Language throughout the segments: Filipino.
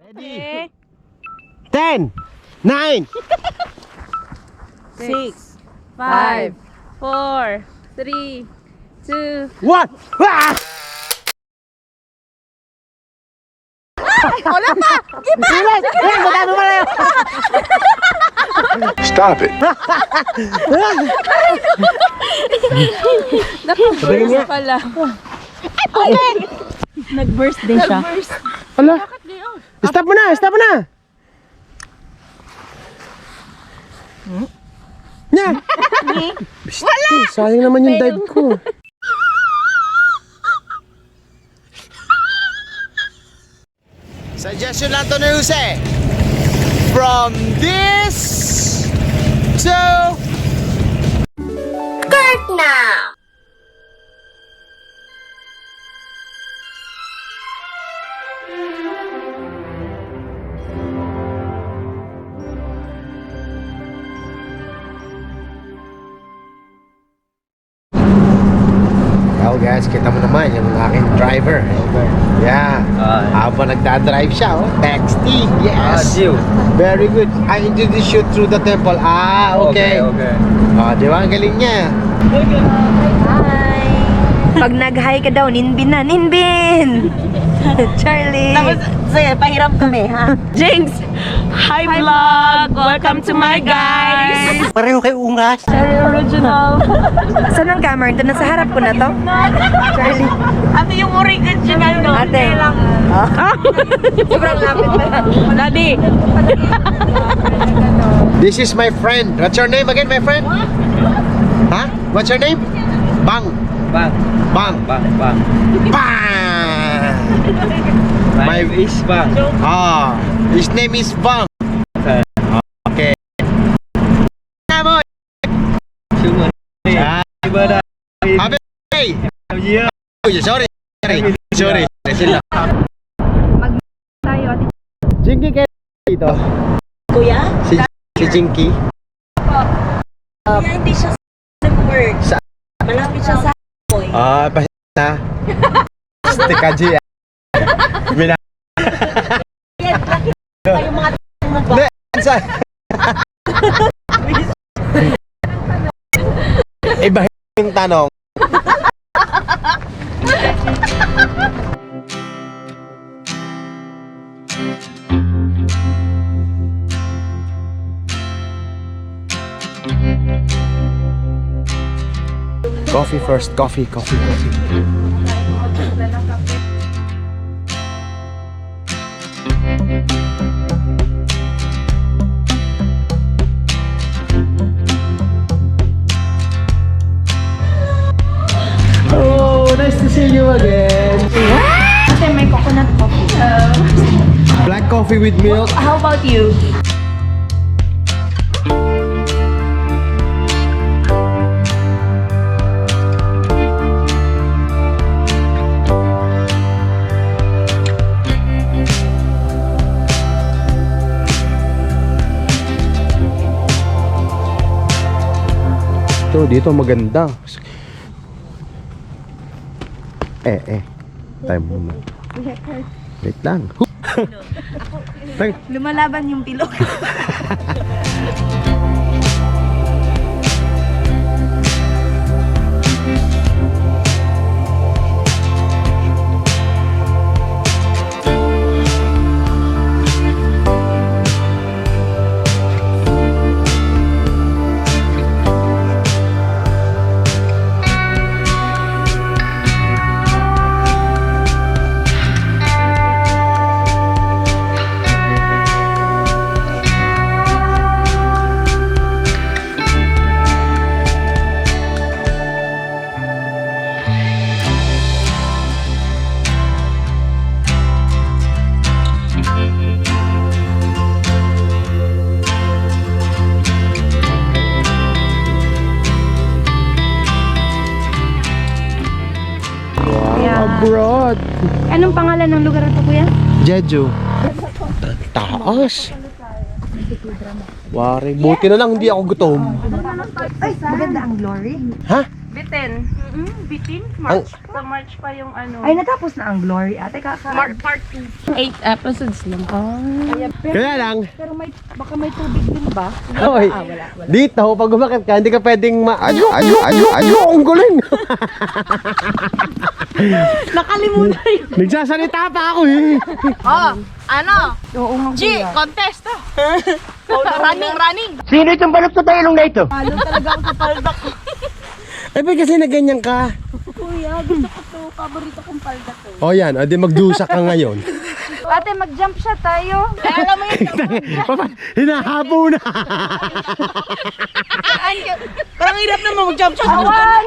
Ready? 10, 9, 6, 5, 4, 3, 2. 1. Ah! Wala pa! Giba! Madami pala yun. Stop it. Naka-burst pala. Nag-burst din siya. Hala. Stop mo na, stop mo na. Nya. Wala. Sayang naman yung dive ko. Suggestion lang to ni Jose. From this to oh guys, kita mo naman yung aking driver. Yeah. Habang nagdadrive siya, oh. Texting. Yes. Very good. I introduce you through the temple. Okay. Di ba? Ang galing niya. Hi! Pag nag-hi ka daw, ninbin na, ninbin! Charlie! Tapos, sige, pahiram kami, ha? Jinx! Hi, vlog! Welcome to my guys! Pareho kay Ungas. Charlie Original! Saan ang camera? Ito na sa harap ko na to? Charlie! Ate, yung original, no? Ate! Sobrang lapit na lang. Daddy! This is my friend. What's your name again, my friend? Huh? What's your name? Bang. Bang. Bang. Bang. Bang. Bang. My name is Bang. His name is Bang. Okay. Namo. Sumun. Iba na. Happy birthday. Yeah. Sorry. Sila. Tayo, ate. Jinky kayo dito. Kuya? Si Jinky. Kuya, hindi siya nag-work. Sa- Malapit siya sa boy. Pasensya na. Stikaji. Mina. Kayo mga mo ba? Sa. Iba yung tanong. Coffee first, coffee. Oh, nice to see you again. Ate, may coconut coffee. Black coffee with milk. How about you? Dito maganda. Time muna. Wait lang. Lumalaban yung pilok. Abroad. Anong pangalan ng lugar ito, kuya? Jeju. Taas. Wari, buti na lang hindi ako gutom. Ay, maganda ang glory. Ha? bitin. Bitin? March. Sa March pa yung ano. Ay, natapos na ang Glory. Ate, Part 2. 8 episodes lang. Kaya lang, Pero baka may tubig din ba? Hoy, dito, pag umakit ka, hindi ka pwedeng ang guling. Nakalimutan yun. Nagsasalita pa ako eh. Oh, ano? Oo nga, G, kuya. contest ah. Running. Sino itong balot sa tailong na ito? Halo talaga ako sa paldak ko. Eh, ba't kasi na ganyan ka? Kuya, gusto ko to. Paborito kong paldak ko. O yan, adi magdusa ka ngayon. Ate, mag-jump shot tayo. Eh, alam mo yun. Hinahabo na. Parang hirap naman mag-jump shot.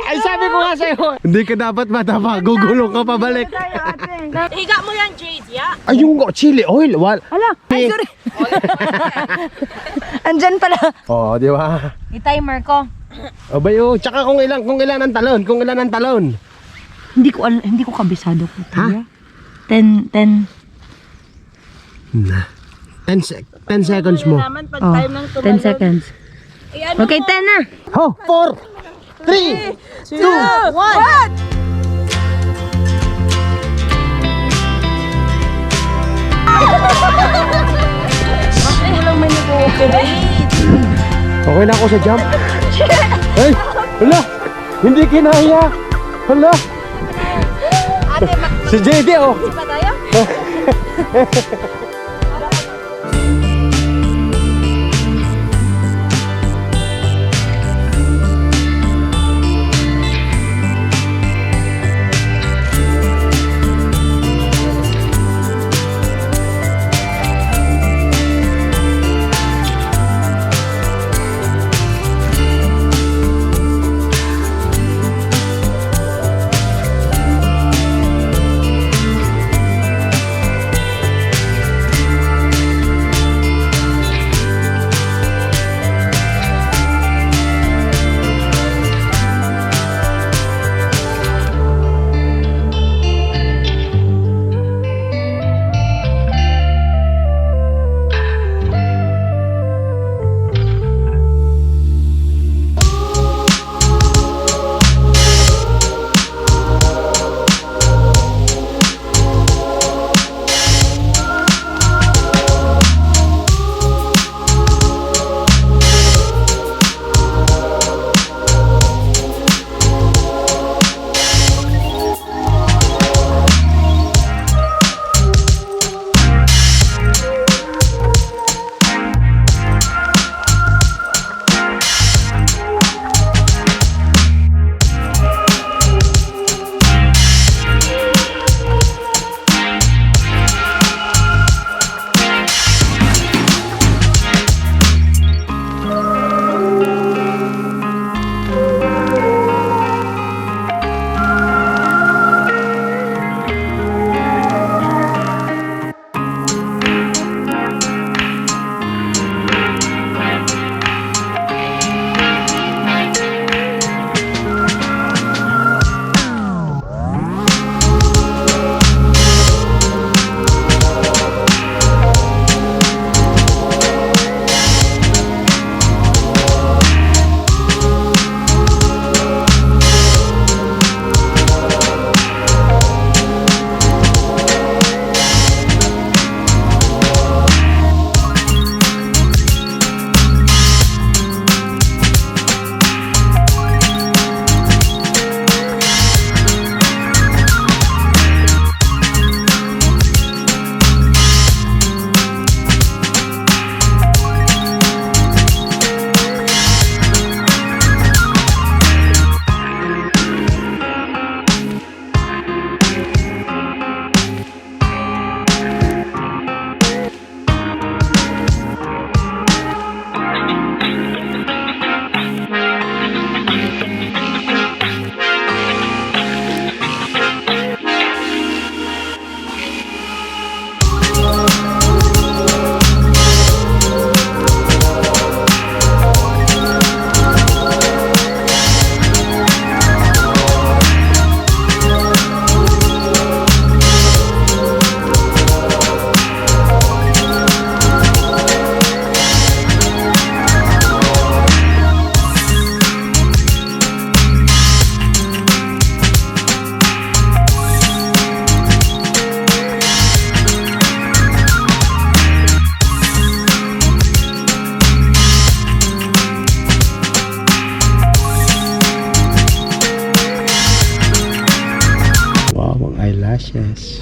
Ay, sabi ko nga sa'yo, hindi ka dapat matapa, gugulong ka pabalik. Tayo, ate. Higa mo yan, Jade, ya. Ay, yung chili oil, Ala, ay, sorry. Andyan pala. Oo, di ba? I-timer ko. O ba yun? Tsaka kung ilan ang talon, Hindi ko kabisado ko. Ha? 10. 10 seconds mo. Naman pag Oh, time ng 10 tumalon. seconds. Eh, ano Okay, mo? 10 na. Oh, 4, 3, 2, 1. Okay na ako sa jump. Ay, hala, hindi kinaya. Hala. Si JD oh. Pa tayo?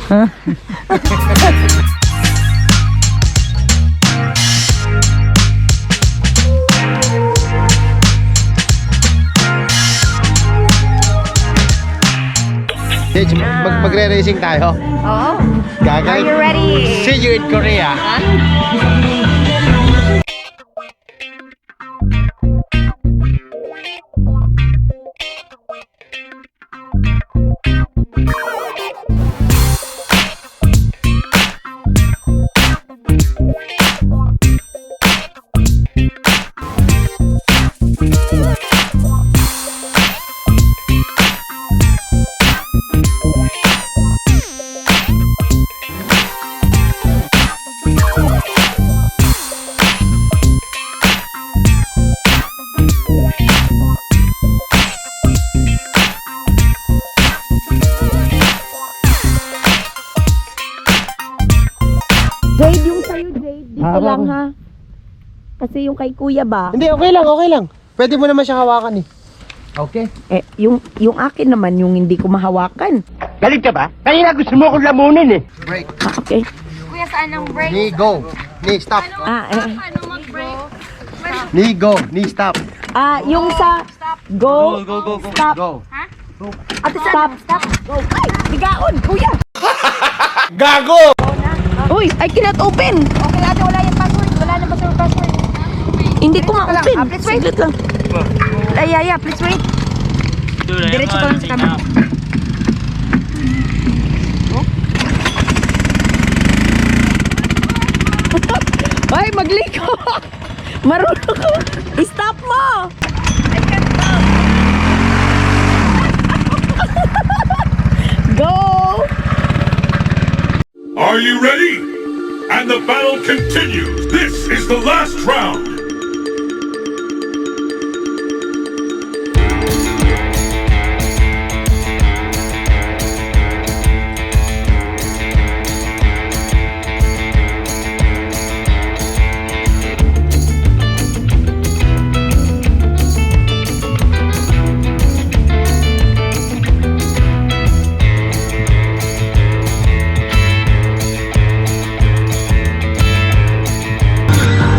Sage, magre-racing tayo. Oo. Gagay. Are you ready? See you in Korea. Jade, yung sa'yo, Jade. Dito Hawak lang mo. ha. Kasi yung kay kuya ba? Hindi, okay lang, okay lang. Pwede mo naman siyang hawakan eh. Okay. Eh, yung akin naman, yung hindi ko mahawakan. Galit ka ba? Kanina gusto mo akong lamunin eh. Break. Ah, okay. Kuya, saan ang break? Knee, go. Knee, stop. Ano mag-break? Knee, go. Knee, stop. Yung sa go, stop. Go. Ate, stop. Go. Ay, bigaon, kuya. Gago! Uy, I cannot open. Okay, ate, wala yung password. Wala na ba sa password? Hindi ko ma-open. Please wait. Saglit lang. Ay, yeah, please wait. Diretso ka lang sa camera. Ay, magliko. Marunong ko. Stop mo. Go. Are you ready? And the battle continues. This is the last round.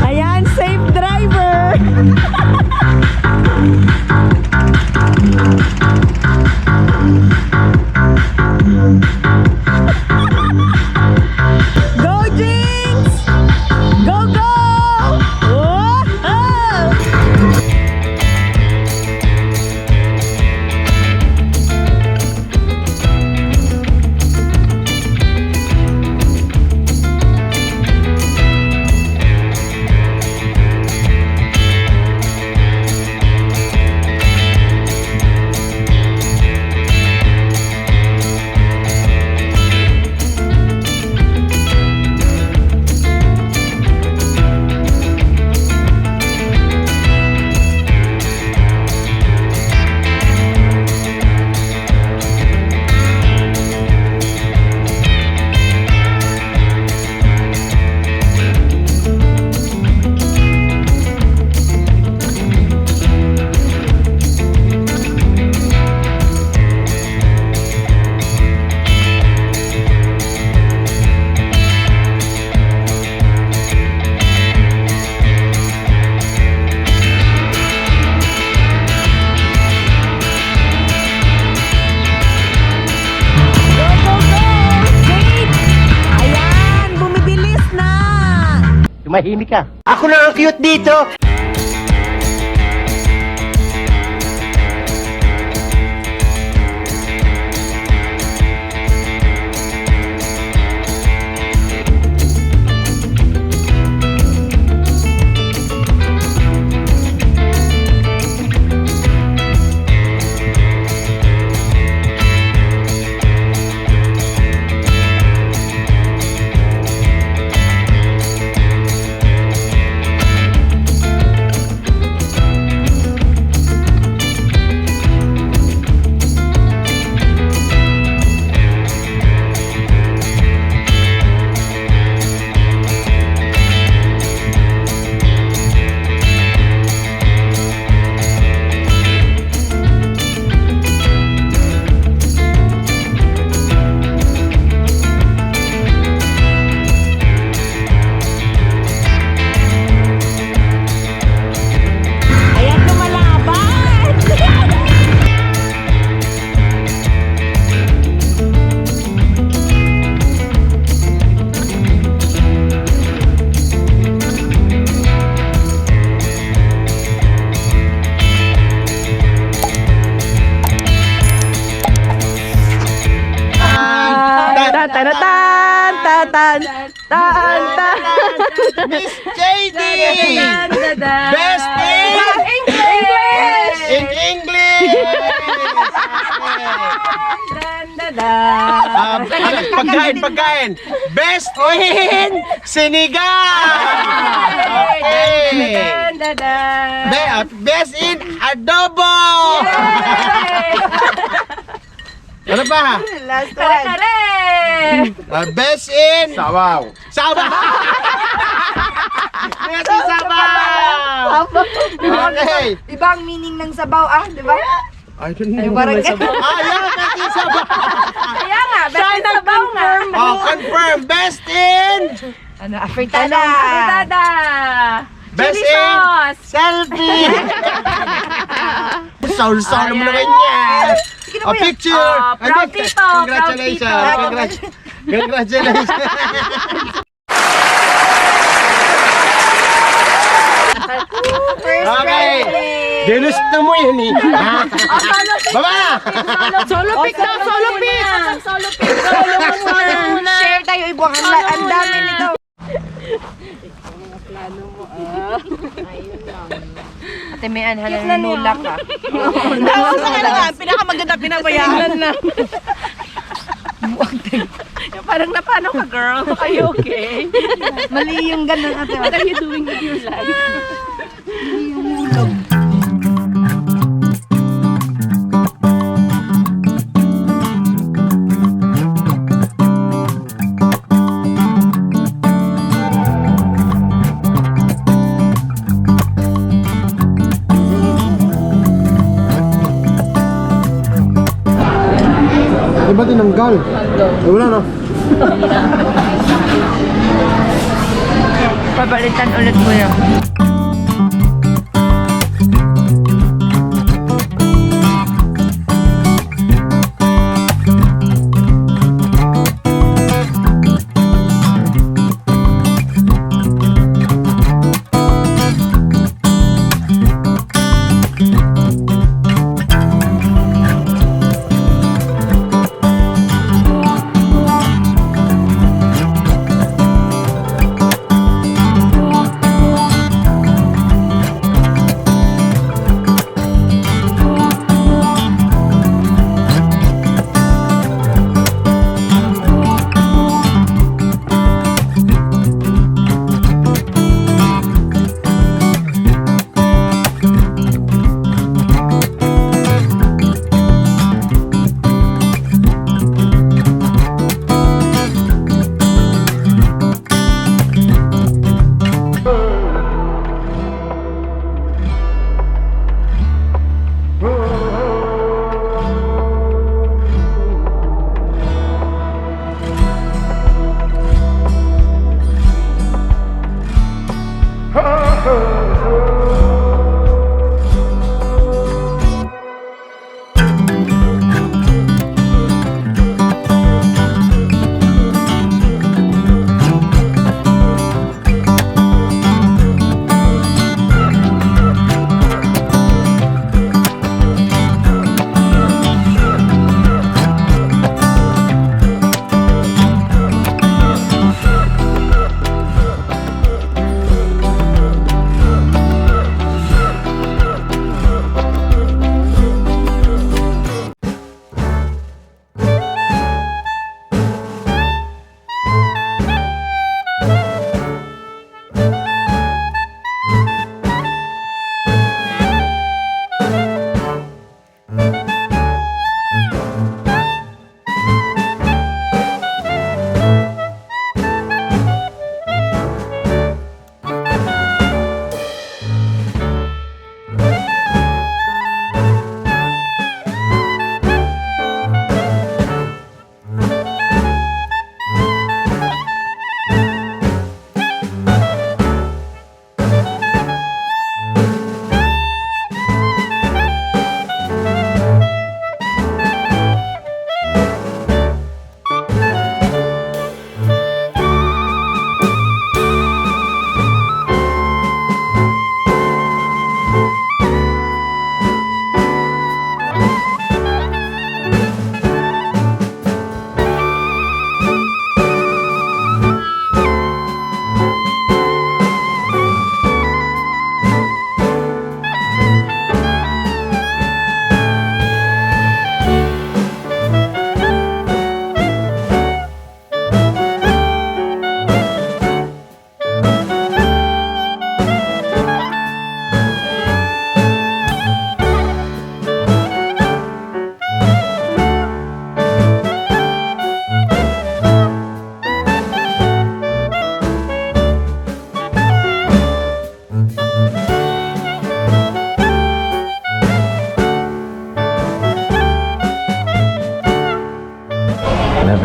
Ayan, safe driver. Go, Jinx! Go, go! Whoa! Go, go, go! Jade! Ayan, bumibilis na! Tumahimik ka. Ako na ang cute dito. Tan, tan. Miss JD! Best English! in English! Pagkain! Best in sinigang! Okay! Best in adobo! Ano pa? Last one. Best in sabaw! Best in sabaw! Okay! Iba ang meaning ng sabaw di ba? I don't know. Parang Yeah, best in sabaw! Kaya nga, best in sabaw nga. Oh, confirm! Best in Afritada. Best in selfie! Saul naman na ganyan! A picture! proud people, Congratulations! Congratulations! Okay! Ginusto mo yun eh! Baba! Solo pick daw, solo pick! Solo pick, solo muna. Share tayo, Ibong. Ang dami nito. Ate may anhalan na nulak ka. Pinakamaganda, pinabayaan na. Parang napano ka, girl? Are you okay? Mali yung ganun, ate. What are you doing with your life? Iba tinanggal. Wala na. Pabalitan ulit mo yun.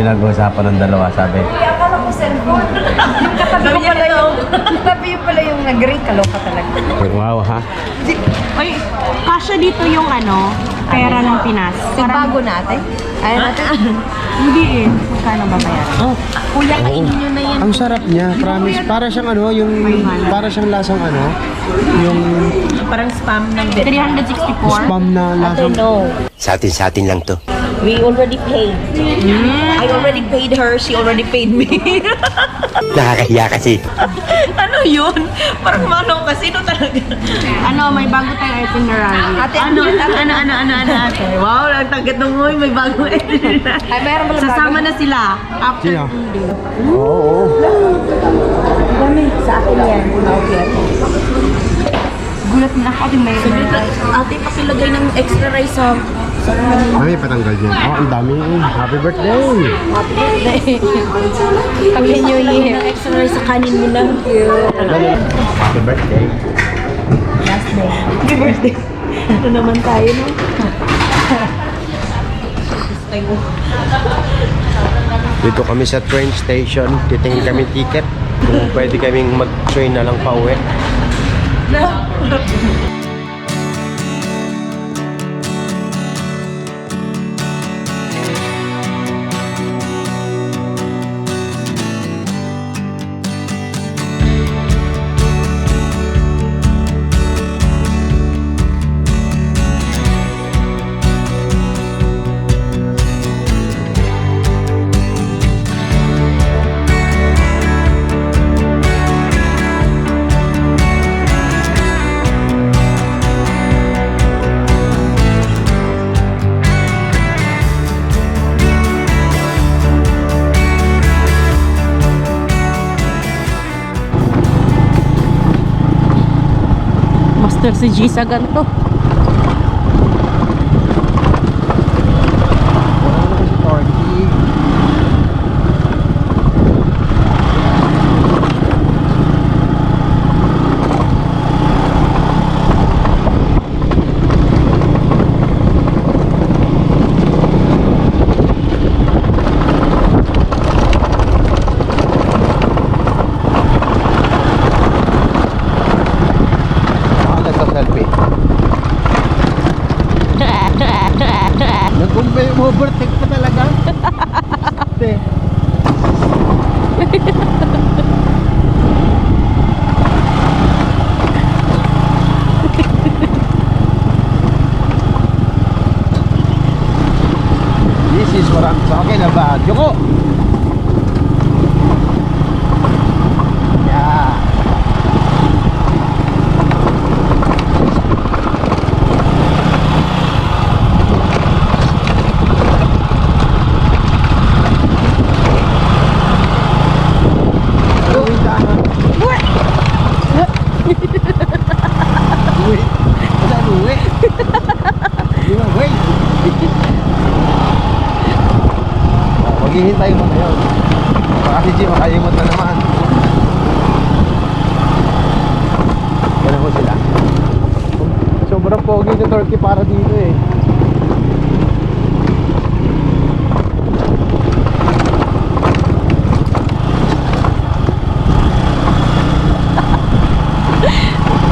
pinag-uusapan ng dalawa, sabi. Akala ko cellphone. Yung katabi ko pala yung, katabi yung pala yung nag-ring. Kaloka talaga. Wow, ha? Ay, kasya dito yung ano, pera ng Pinas. Bago natin. Ay, natin. Hindi eh. Magkano ba bayaran? Oh, kuya, kainin nyo na yan. Ang sarap niya, promise. Para siyang ano, para siyang lasang ano, yung Parang spam ng 364. spam na lasang. No. Sa atin lang to. We already paid. I already paid her, she already paid me. Nakakahiya kasi. Ano yun? Parang mano kasi no talaga. Ano, may bago tayong itinerary. Ate, ano, ate? Wow, ang tagat ng may bagong itinerary. Ay, meron pala Sasama na sila. After Sino? Monday. Oo. Dami. Sa akin yan. Okay. Gulat na ako din may ate, pakilagay ng extra rice sa Mami, patanggal yan. Oh, ang dami. Happy birthday! Happy birthday. Happy New Year. Extra rice sa kanin mo na. Happy birthday. Happy birthday. Ano naman tayo, no? Dito kami sa train station. Titingin kami ticket. Kung pwede kaming mag-train na lang pa uwi. Master si G sa ganito. Nagsa-selfie. Nag-umbay, overtake pa talaga. Ate. This is what I'm talking about. Yoko! Yeah. Maghihintay mo ngayon. Baka si Jim makayimot na naman. Ganun mo sila. Sobrang pogi ni Turkey para dito eh.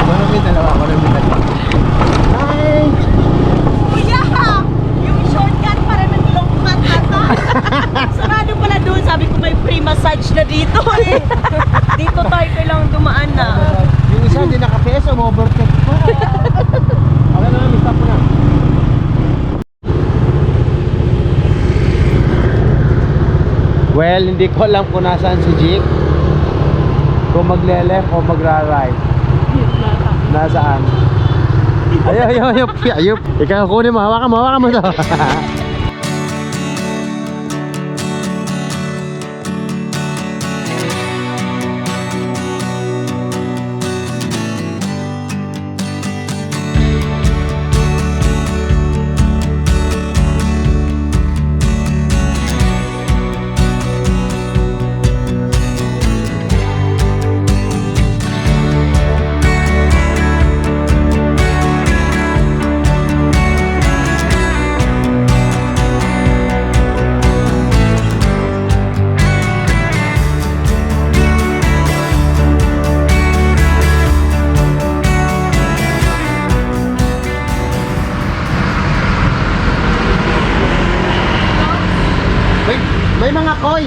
Manamit dalawa, manamit dalawa. Hi! Kuya! Yung shortcut para ng longkat ata. Sarado pala doon. Sabi ko may free massage na dito eh. Dito tayo kailangan dumaan na. Yung isa hindi nakapeso, overtake pa. Okay na namin, stop mo na. Well, hindi ko alam kung nasaan si Jake. Kung magle-left o magra-right. Nasaan? Ayup. Ikaw kunin mo, hawakan mo to.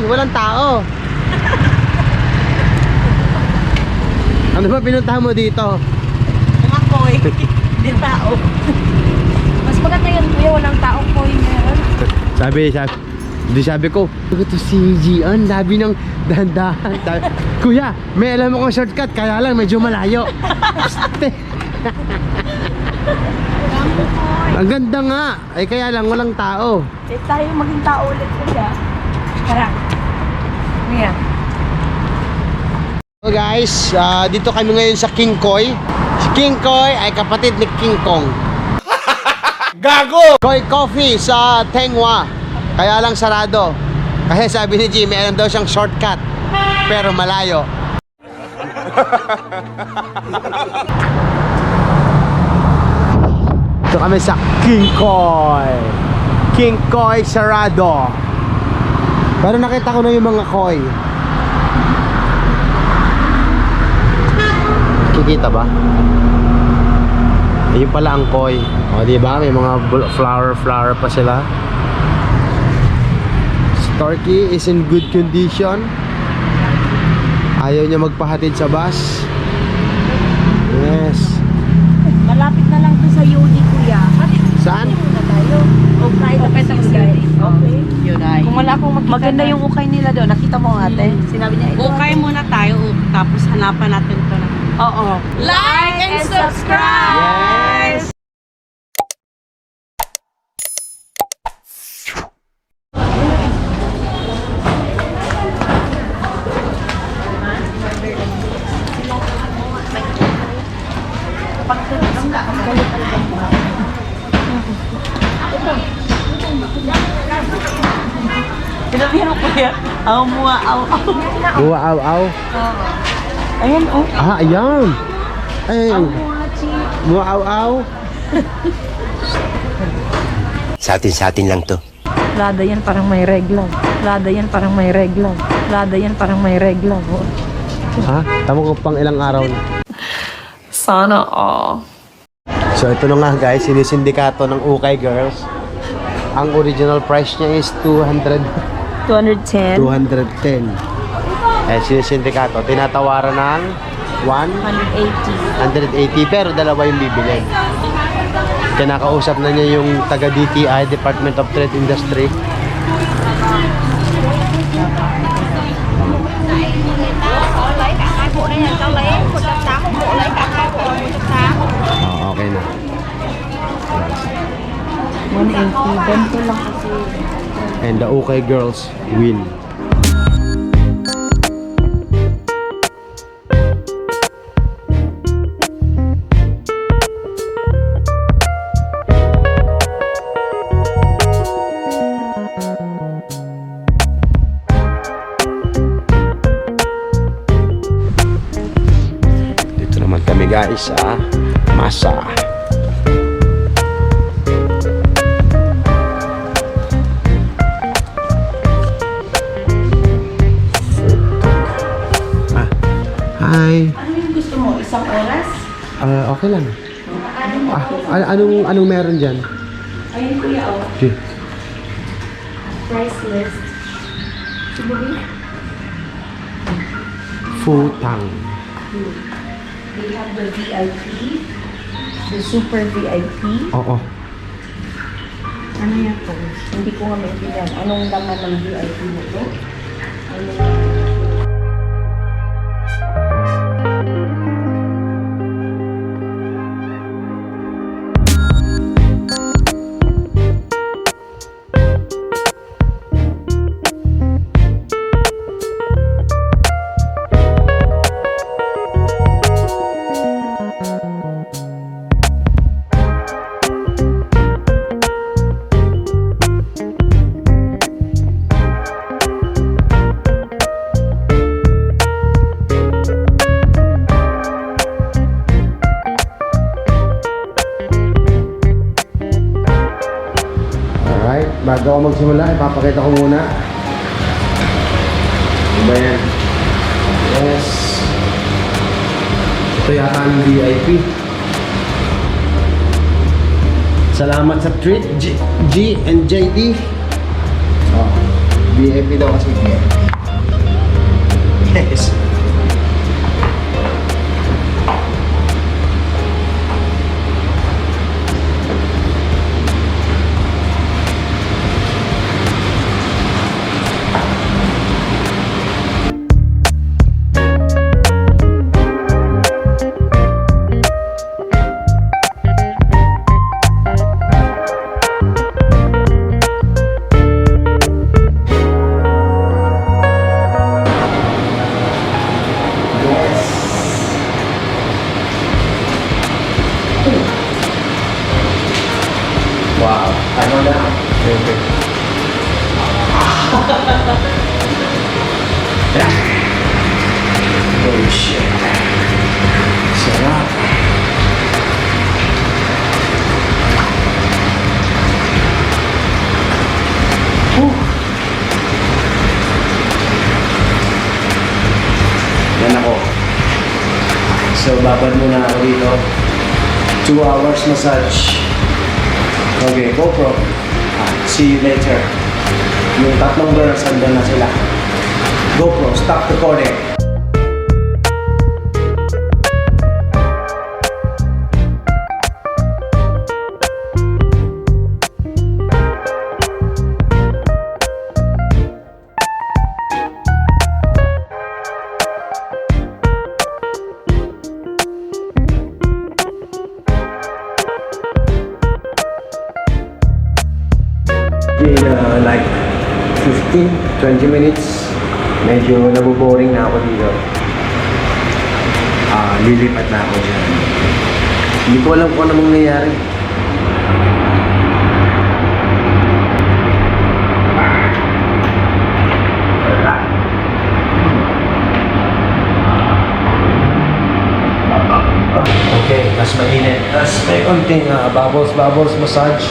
walang tao. Ano ba pinuntahan mo dito? Mga koy. Di tao. Mas maganda yan, kuya. Walang taong coin meron. Sabi ko, ito si Gian, labi ng dahan-dahan. Kuya, may alam mo kong shortcut, kaya lang medyo malayo. Ang ganda nga, ay kaya lang walang tao. Eh tayo maging tao ulit kuya. Tara. Kuya. So guys, dito kami ngayon sa King Koy. Si King Koy ay kapatid ni King Kong. Gago! Koy Coffee sa Tengwa. Kaya lang sarado. Kasi sabi ni Jimmy, alam daw siyang shortcut. Pero malayo. Ito kami sa King Koy. King Koy sarado. Pero nakita ko na yung mga koy. Kikita ba? Ayun pala ang koi. O, diba? May mga flower pa sila. Storky is in good condition. Ayaw niya magpahatid sa bus. Yes. Malapit na lang to sa uni kuya. Saan? Muna tayo. Okay, Okay, tapos yun. Okay. Yun ay. Kung wala akong makita Maganda yung ukay nila doon. Nakita mo ate? Sinabi niya ito. Okay muna tayo, tapos hanapan natin ito na. Oo. Like and subscribe! Yes. Sinabi mo kuya. Aw mua, aw. Buwa aw aw. Ayan oh. Ah, ayan. Ay. Buwa aw aw. Sa atin lang to. Lada yan parang may regla. Lada yan parang may regla. Lada yan parang may regla. Ha? Tama ko pang ilang araw. Sana all. So ito na nga guys, sinisindikato ng Ukay Girls. Ang original price niya is 210. 210. Eh sinisindikato, tinatawaran ng 180. 180 pero dalawa yung bibili. Kinakausap na niya yung taga DTI, Department of Trade Industry. Oh, okay na. 180. Ganito lang kasi. And the Ukay Girls win. Dito naman kami guys sa Masa. Hi. Ano yung gusto mo? Isang oras? Okay lang. Anong meron dyan? Ayun kuya oh. Okay. Price list. Futang. They have the VIP. The super VIP. Oo. Ano yan po? Hindi ko nga maintindihan. Anong laman ng VIP mo to? Alright, bago ako magsimula, ipapakita ko muna. Ano ba yan? Yes. Ito yata ang VIP. Salamat sa treat, G and JD. Oh, VIP daw kasi. Yes. Wow, ano na? Holy shit. Sarap. Yan ako. So, babad muna ako dito. 2 hours massage. Okay, GoPro. See you later. Yung tatlong girls, andun na sila. GoPro, stop recording. In like 15-20 minutes, medyo nabuboring na ako dito. Lilipat na ako dyan. Hindi ko alam kung anong nangyayari. Okay, mas mainit. Mas may konting bubbles massage.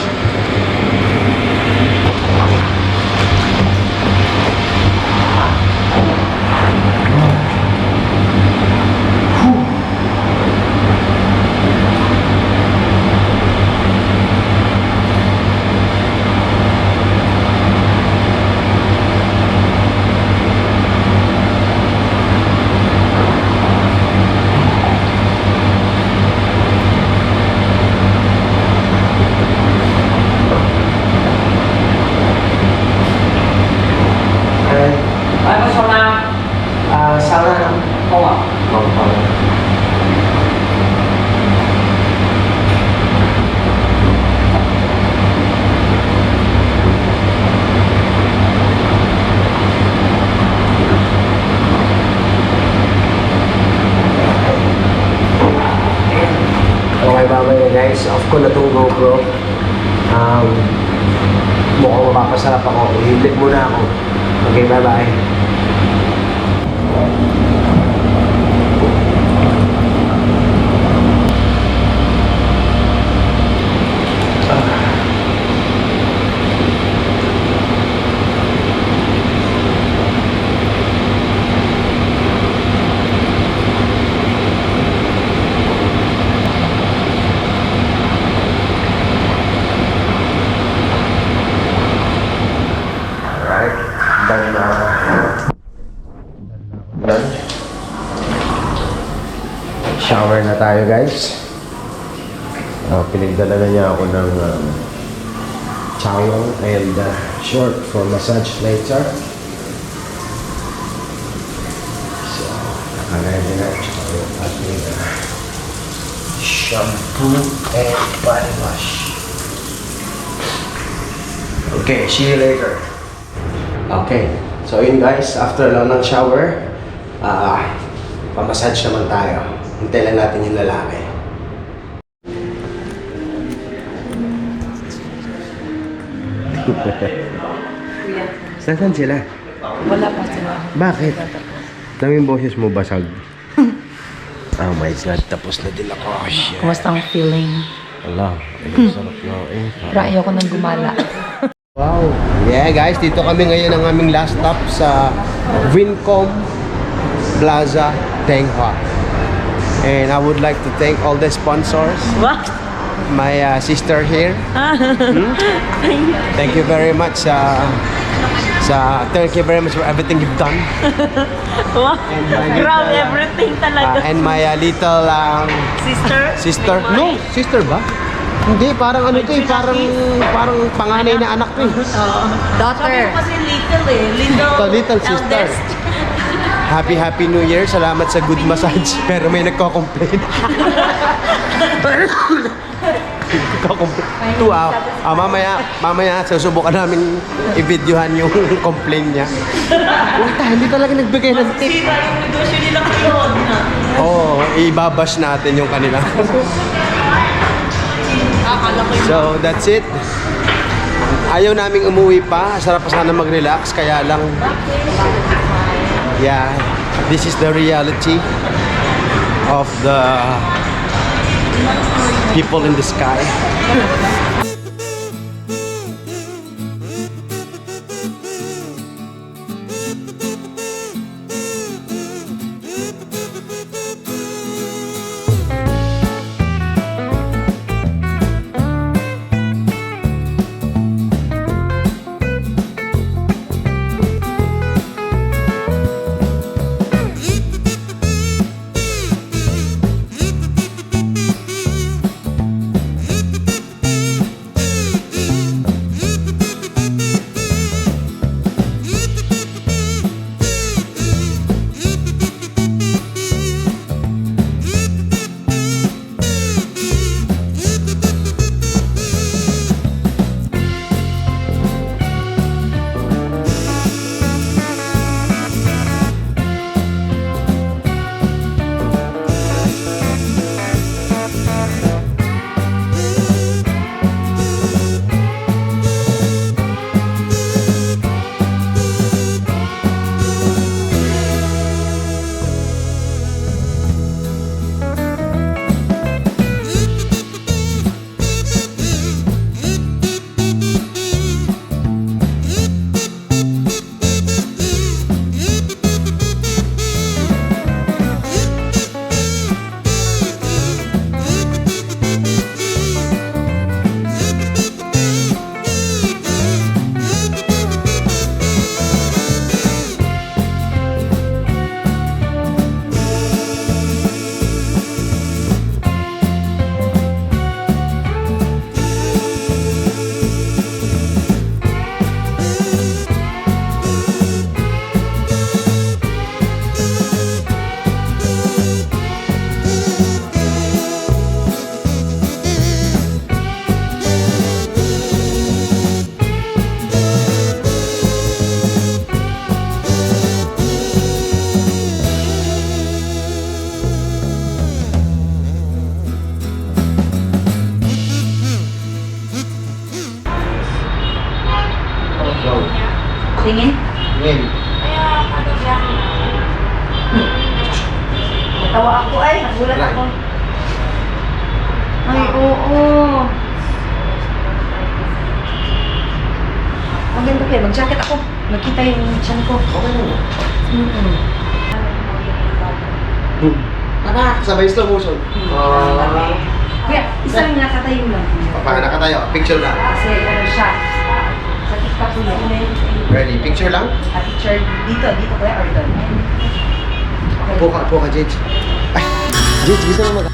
Guys, off ko na itong GoPro. Mukhang mapapasarap ako. Ihintid muna ako. Okay, bye-bye. Shower na tayo, guys. Pinagdala na niya ako ng towel and short for massage later. So, nakalagay na yung ating shampoo and body wash. Okay, see you later. Okay, so yun guys, after lang ng shower, pamassage naman tayo. Hintayin lang natin yung lalaki. Saan sila? Wala pa sila. Bakit? Daming boses mo basag. Oh my God, tapos na din ako. Oh, shit. Kumusta ang feeling? Wala, sarap na eh. Pero ayoko nang gumala. Wow. Yeah guys, dito kami ngayon ang aming last stop sa Vincom Plaza, Tenghua. And I would like to thank all the sponsors. What? My sister here. Thank you very much Thank you very much for everything you've done. Wow. And my Grabe, little, everything talaga. and my little Sister? No, sister ba? Hindi, parang ano to eh, parang panganay na anak ko eh. Daughter. Sabi ko kasi little eh. Little sister. eldest. Happy New Year. Salamat sa good massage. Pero may nagko-complain. 2 hours. Mamaya susubukan namin i-videohan yung complaint niya. Puta, hindi talaga nagbigay ng tip. Sira yung negosyo nila ngayon. Oo, ibabash natin yung kanila. Akala ko yung So, that's it. Ayaw naming umuwi pa. Sarap pa sana mag-relax. Kaya lang, yeah, this is the reality of the people in the sky. Tingin? Ngayon, Natawa ako ay. Nagulat Right. ako. Ay, oo. Maganda kayo. Mag-jacket ako. Magkita yung tiyan ko. okay na. Anak, sabay slow motion. Kuya, isa lang nakatayo lang. Paano nakatayo? Picture lang. Kasi ano siya. Sa TikTok ko yun. Ready? Picture lang? Picture dito kuya or doon. Okay. Upo ka, Jade. Ay, Jade, bisa mo mag...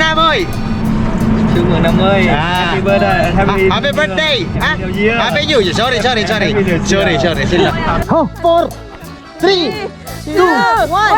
na, Moy? Chúc mừng năm mới. À. Happy birthday. Happy birthday. Happy New Year. Happy New Year. Sorry. Happy New Year. Sorry. Sila. Oh, 4, 3, 2, 1.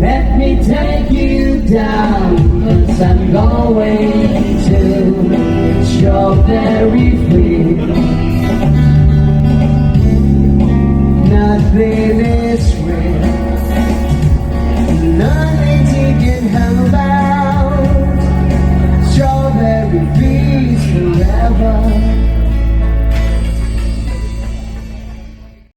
Let me take you down, 'cause I'm going to Strawberry Fields.